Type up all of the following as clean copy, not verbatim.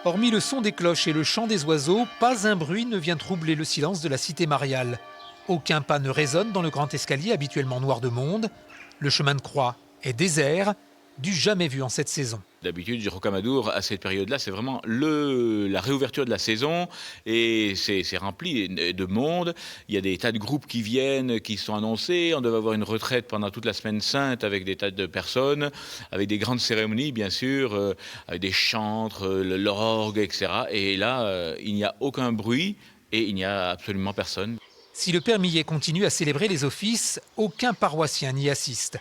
Hormis le son des cloches et le chant des oiseaux, pas un bruit ne vient troubler le silence de la cité mariale. Aucun pas ne résonne dans le grand escalier habituellement noir de monde. Le chemin de croix est désert, du jamais vu en cette saison. D'habitude, du Rocamadour, à cette période-là, c'est vraiment la réouverture de la saison et c'est rempli de monde. Il y a des tas de groupes qui viennent, qui sont annoncés. On devait avoir une retraite pendant toute la semaine sainte avec des tas de personnes, avec des grandes cérémonies, bien sûr, avec des chantres, l'orgue, etc. Et là, il n'y a aucun bruit et il n'y a absolument personne. Si le père Millet continue à célébrer les offices, aucun paroissien n'y assiste.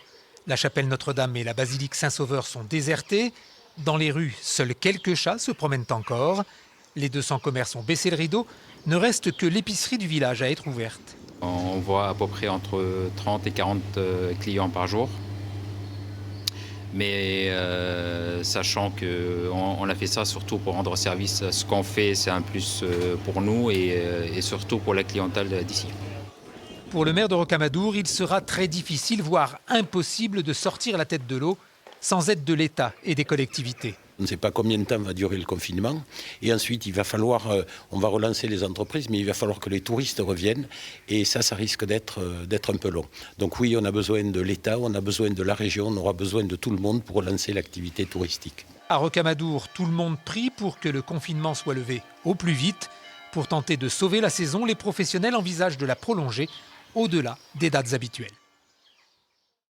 La chapelle Notre-Dame et la basilique Saint-Sauveur sont désertées. Dans les rues, seuls quelques chats se promènent encore. Les 200 commerces ont baissé le rideau. Ne reste que l'épicerie du village à être ouverte. On voit à peu près entre 30 et 40 clients par jour. Mais sachant qu'on a fait ça surtout pour rendre service à ce qu'on fait, c'est un plus pour nous et surtout pour la clientèle d'ici. Pour le maire de Rocamadour, il sera très difficile, voire impossible, de sortir la tête de l'eau sans aide de l'État et des collectivités. On ne sait pas combien de temps va durer le confinement. Et ensuite, il va falloir, on va relancer les entreprises, mais il va falloir que les touristes reviennent. Et ça risque d'être un peu long. Donc oui, on a besoin de l'État, on a besoin de la région, on aura besoin de tout le monde pour relancer l'activité touristique. À Rocamadour, tout le monde prie pour que le confinement soit levé au plus vite. Pour tenter de sauver la saison, les professionnels envisagent de la prolonger au-delà des dates habituelles.